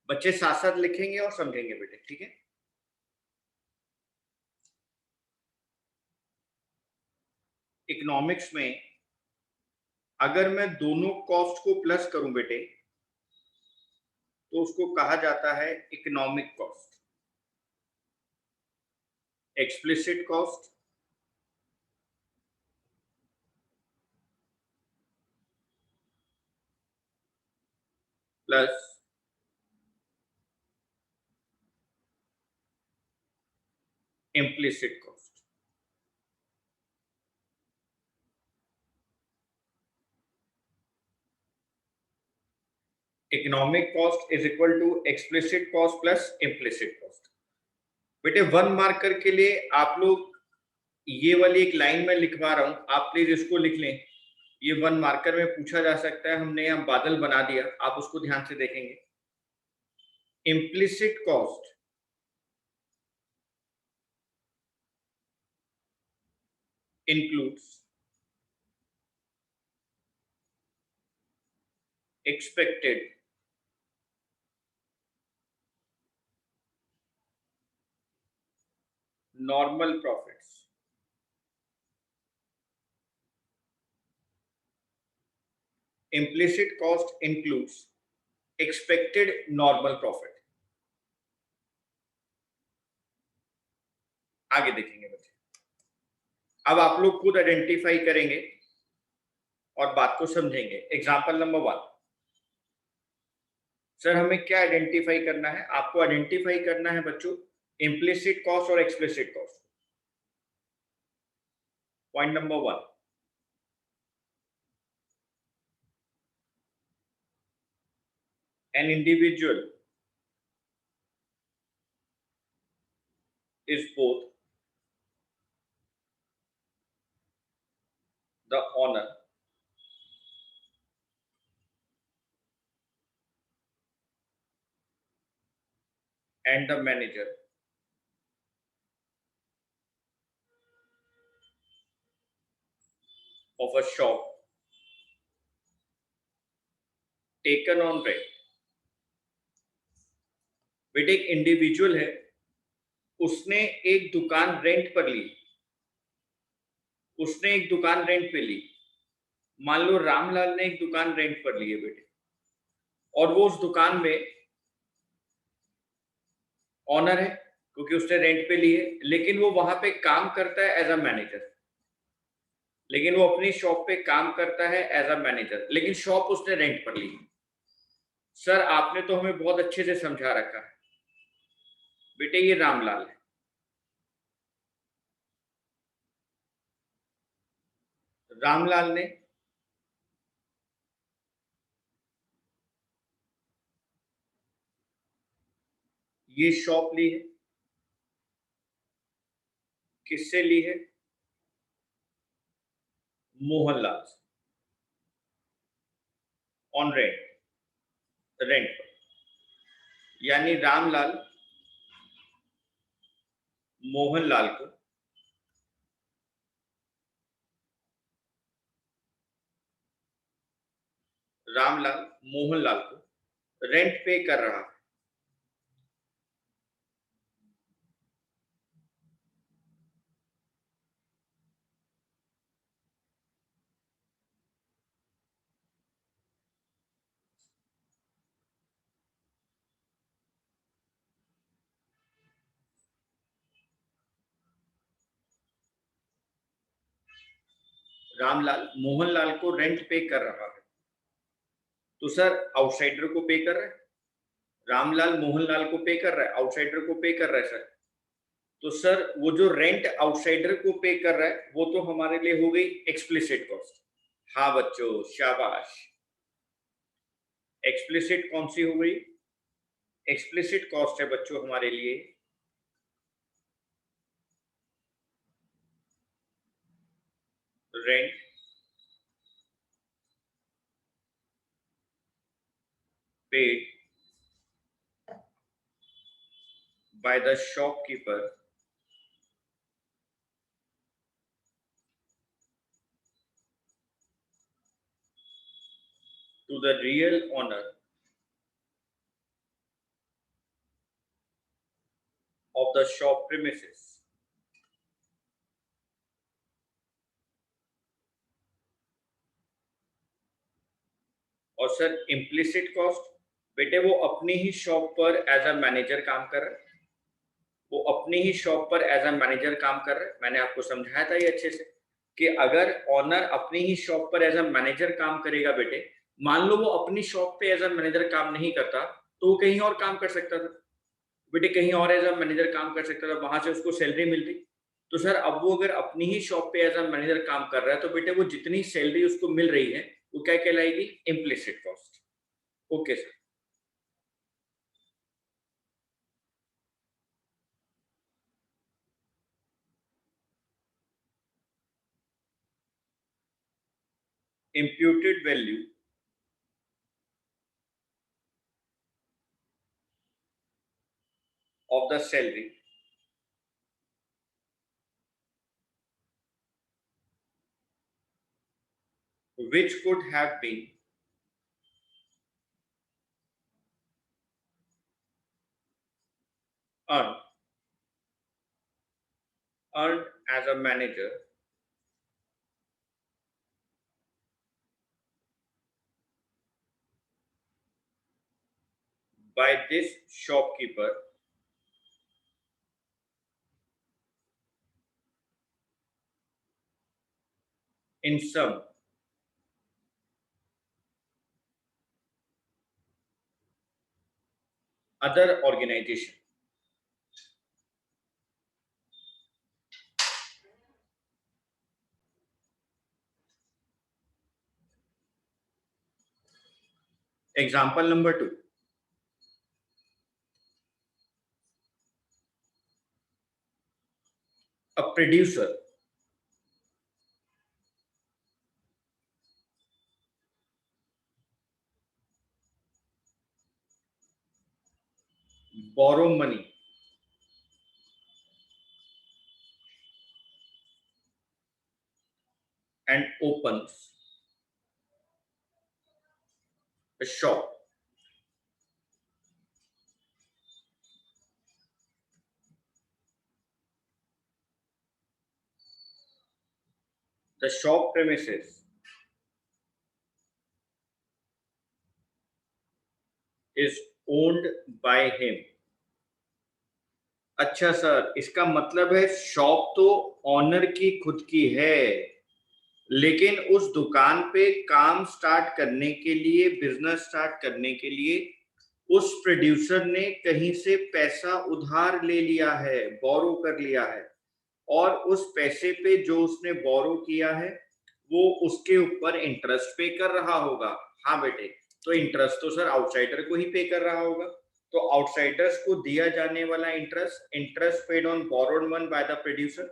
बच्चे साथ साथ लिखेंगे और समझेंगे बेटे, ठीक है। इकोनॉमिक्स में अगर मैं दोनों कॉस्ट को प्लस करूं बेटे, तो उसको कहा जाता है economic cost, explicit cost, plus implicit cost. Economic cost is equal to explicit cost plus implicit cost. बेटे 1 मार्कर के लिए आप लोग ये वाली एक लाइन में लिखवा रहा हूं, आप प्लीज इसको लिख लें। ये 1 मार्कर में पूछा जा सकता है, हमने यहां बादल बना दिया, आप उसको ध्यान से देखेंगे। Implicit cost includes expected normal profits. Implicit cost includes expected normal profit. आगे देखेंगे बच्चे। अब आप लोग खुद आइडेंटिफाई करेंगे और बात को समझेंगे। एग्जाम्पल नंबर 1, सर हमें क्या आइडेंटिफाई करना है? आपको आइडेंटिफाई करना है बच्चों इम्प्लिसिट कॉस्ट और explicit cost. Point number 1, an individual is both the owner and the manager of a shop taken on rent. बेटे एक इंडिविजुअल है, उसने एक दुकान रेंट पर ली, उसने एक दुकान रेंट पे ली। मान लो रामलाल ने एक दुकान रेंट पर ली है बेटे, और वो उस दुकान में ऑनर है क्योंकि उसने रेंट पे ली है, लेकिन वो वहां पे काम करता है एज अ मैनेजर। लेकिन वो अपनी शॉप पे काम करता है एज अ मैनेजर, लेकिन शॉप उसने रेंट पर ली। सर आपने तो हमें बहुत अच्छे से समझा रखा है बेटे, ये रामलाल है, रामलाल ने ये शॉप ली है, किससे ली है? मोहनलाल से, ऑन रेंट, रेंट पर। यानी रामलाल मोहनलाल को रामलाल मोहनलाल को रेंट पे कर रहा है। रामलाल मोहनलाल को रेंट पे कर रहा है, तो सर आउटसाइडर को पे कर रहा है। रामलाल मोहनलाल को पे कर रहा है, आउटसाइडर को पे कर रहा है सर। तो सर वो जो रेंट आउटसाइडर को पे कर रहा है वो तो हमारे लिए हो गई एक्सप्लिसिट कॉस्ट। हाँ बच्चों शाबाश। एक्सप्लिसिट कौन सी हो गई? एक्सप्लिसिट कॉस्ट है बच्चों हमारे लिए rent paid by the shopkeeper to the real owner of the shop premises. और सर इम्प्लिसिट कॉस्ट, बेटे वो अपनी ही शॉप पर एज अ मैनेजर काम कर रहा है, वो अपनी ही शॉप पर एज अ मैनेजर काम कर रहा है। मैंने आपको समझाया था ये अच्छे से कि अगर ऑनर अपनी ही शॉप पर एज अ मैनेजर काम करेगा बेटे, मान लो वो अपनी शॉप पे एज अ मैनेजर काम नहीं करता तो वो कहीं और काम कर सकता था बेटे, कहीं और एज अ मैनेजर काम कर सकता था, वहां से उसको सैलरी मिलती। तो सर अब वो अगर अपनी ही शॉप पे एज अ मैनेजर काम कर रहा है तो बेटे वो जितनी सैलरी उसको मिल रही है वो क्या कहलाएगी? Implicit cost. Okay sir. imputed value of the salary which could have been earned earned as a manager by this shopkeeper in some other organization. Example number 2, a producer borrow money and opens a shop. The shop premises is owned by him. अच्छा sir, इसका मतलब है shop तो honour की खुद की है, लेकिन उस दुकान पे काम स्टार्ट करने के लिए, बिजनेस स्टार्ट करने के लिए उस प्रोड्यूसर ने कहीं से पैसा उधार ले लिया है, बोरो कर लिया है, और उस पैसे पे जो उसने बोरो किया है वो उसके ऊपर इंटरेस्ट पे कर रहा होगा। हाँ बेटे, तो इंटरेस्ट तो सर आउटसाइडर को ही पे कर रहा होगा। तो आउटसाइडर्स को दिया जाने वाला interest, interest paid on borrowed money by the producer,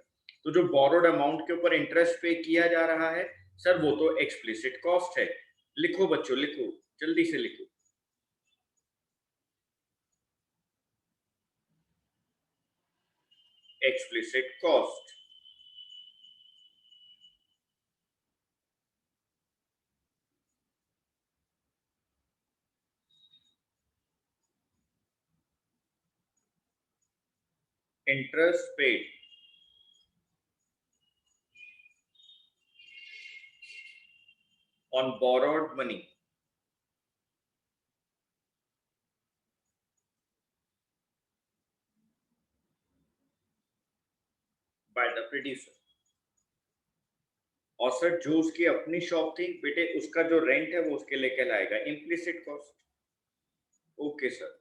तो जो बोरोड अमाउंट के ऊपर इंटरेस्ट पे किया जा रहा है सर वो तो एक्सप्लिसिट कॉस्ट है। लिखो बच्चों, लिखो, जल्दी से लिखो। explicit cost. Interest paid on borrowed money by the producer. और सर जो उसकी अपनी शॉप थी बेटे, उसका जो रेंट है वो उसके लिए कहलाएगा इम्प्लिसिट कॉस्ट। Okay sir.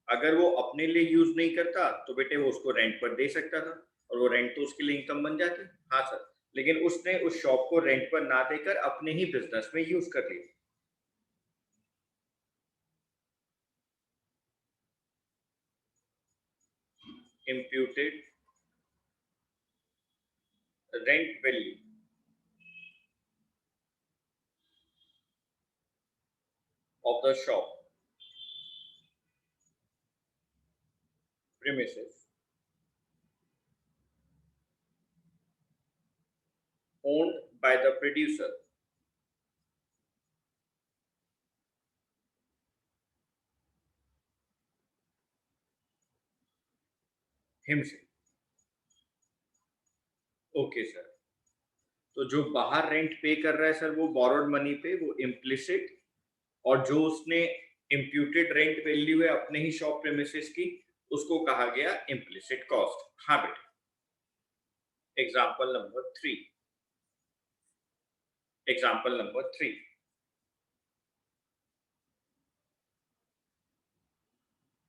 अगर वो अपने लिए यूज नहीं करता तो बेटे वो उसको रेंट पर दे सकता था और वो रेंट तो उसके लिए इनकम बन जाती। हाँ सर, लेकिन उसने उस शॉप को रेंट पर ना देकर अपने ही बिजनेस में यूज कर लिया। imputed rent value of the shop premises owned by the producer him से। ओके सर, तो जो बाहर रेंट पे कर रहा है सर वो बोरोड मनी पे, वो इम्प्लिसिट, और जो उसने इम्प्यूटेड रेंट वैल्यू है अपने ही शॉप प्रेमिसेस की, उसको कहा गया इम्प्लिसिट कॉस्ट। हाँ बेटा, example number 3, example number 3,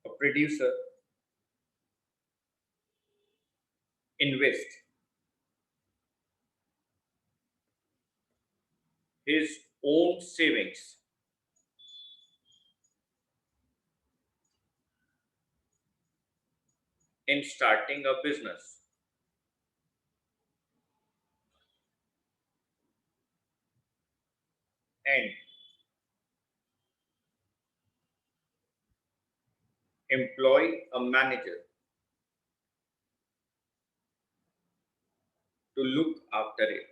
a producer invest his own savings in starting a business and employ a manager to look after it.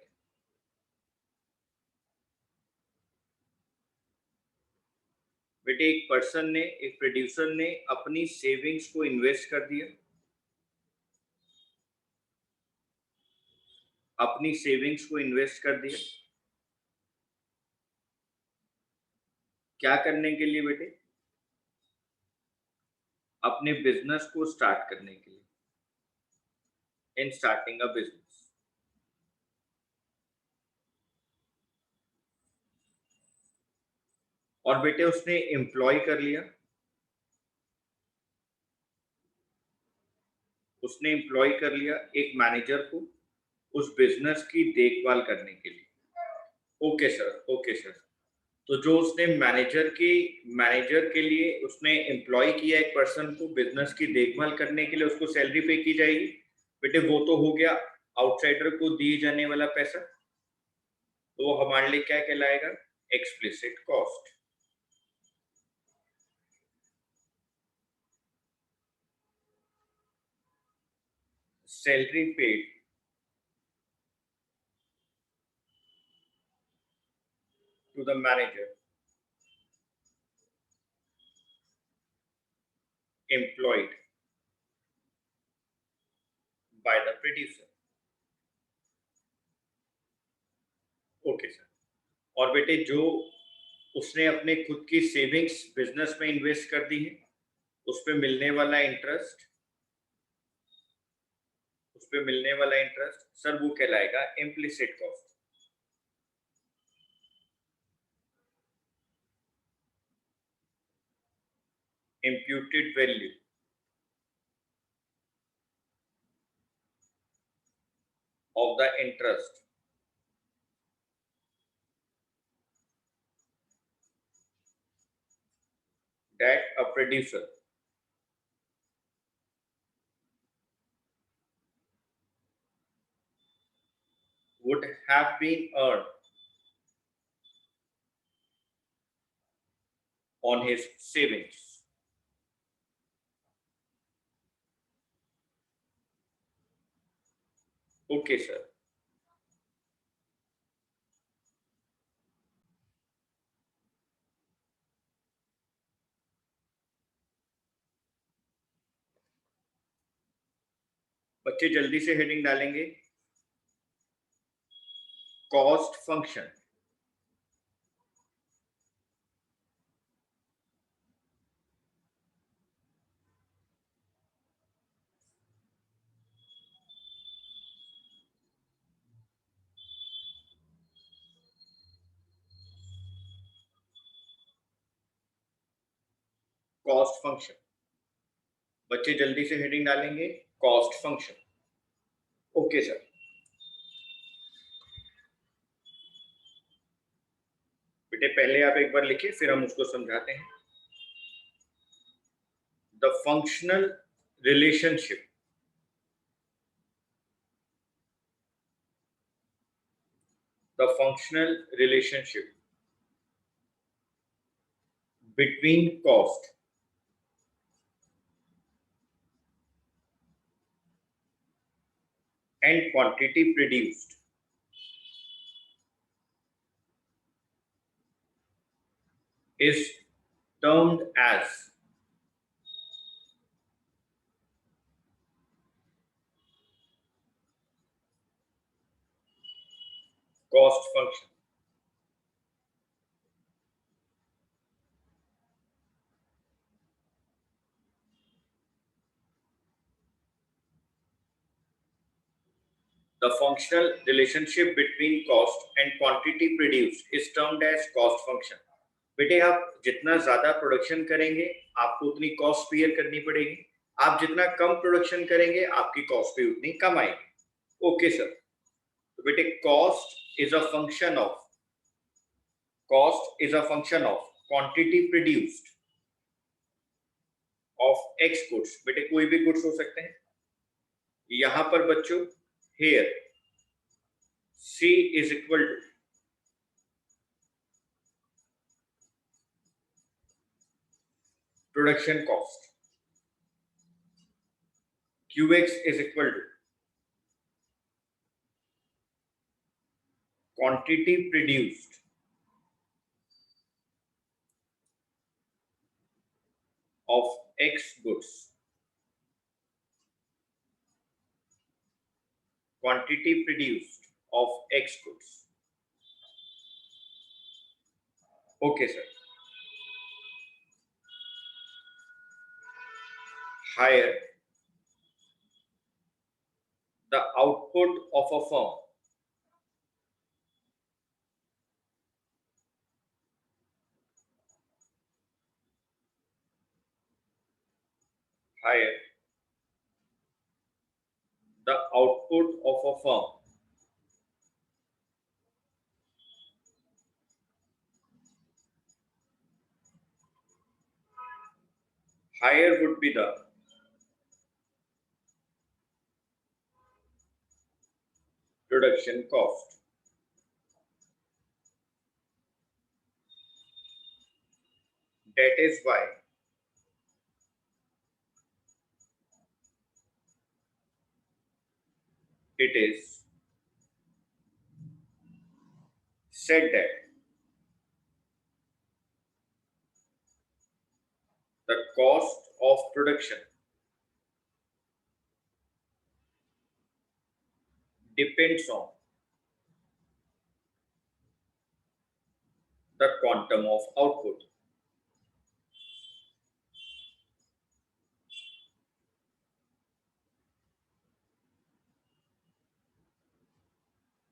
बेटे एक पर्सन ने, एक प्रोड्यूसर ने अपनी सेविंग्स को इन्वेस्ट कर दिया, अपनी सेविंग्स को इन्वेस्ट कर दिया, क्या करने के लिए बेटे? अपने बिजनेस को स्टार्ट करने के लिए, इन स्टार्टिंग अ बिजनेस। और बेटे उसने एम्प्लॉय कर लिया, उसने एम्प्लॉय कर लिया एक मैनेजर को उस बिजनेस की देखभाल करने के लिए। Okay sir, okay sir. तो जो उसने मैनेजर के लिए उसने एम्प्लॉय किया एक पर्सन को बिजनेस की देखभाल करने के लिए, उसको सैलरी पे की जाएगी बेटे, वो तो हो गया आउटसाइडर को दिए जाने वाला पैसा, तो वो हमारे लिए क्या कहलाएगा? Explicit cost. Salary paid to the manager employed by the producer। Okay sir. और बेटे जो उसने अपने खुद की सेविंग्स बिजनेस में इन्वेस्ट कर दी है, उस पे मिलने वाला इंटरेस्ट, उस पे मिलने वाला इंटरेस्ट सर वो कहलाएगा implicit cost. imputed value of the interest that a producer would have been earned on his savings। Okay sir. बच्चे जल्दी से हेडिंग डालेंगे, कॉस्ट फंक्शन। कॉस्ट फंक्शन, बच्चे जल्दी से हेडिंग डालेंगे, कॉस्ट फंक्शन। Okay sir. बेटे पहले आप एक बार लिखिए, फिर हम उसको समझाते हैं। The functional relationship the functional relationship between cost and quantity produced is termed as cost function. The functional relationship between cost and quantity produced is termed as cost function. बेटे आप जितना ज्यादा प्रोडक्शन करेंगे आपको उतनी कॉस्ट बियर करनी पड़ेगी, आप जितना कम प्रोडक्शन करेंगे आपकी कॉस्ट भी उतनी कम आएगी। ओके सर, तो बेटे cost is a function of quantity produced of x goods. बेटे कोई भी गुड्स हो सकते हैं। यहां पर बच्चों here C is equal to production cost, QX is equal to quantity produced of X goods, quantity produced of X goods. Okay sir, higher the output of a firm, higher the output of a firm higher would be the production cost. That is why it is said that the cost of production depends on the quantum of output.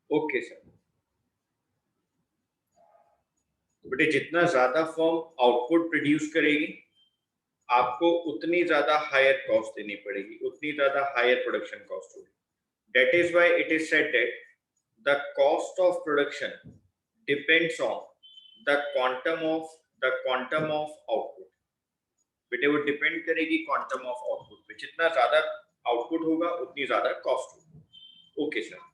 Okay sir, बेटे जितना ज्यादा firm output produce करेगी आपको उतनी ज्यादा higher cost देनी पड़ेगी, उतनी ज्यादा हायर प्रोडक्शन कॉस्ट होगी। That is why it is said that the cost of production depends on the quantum of output. बेटे वो डिपेंड करेगी क्वांटम ऑफ आउटपुट पे, जितना ज्यादा आउटपुट होगा उतनी ज्यादा कॉस्ट होगी। Okay sir.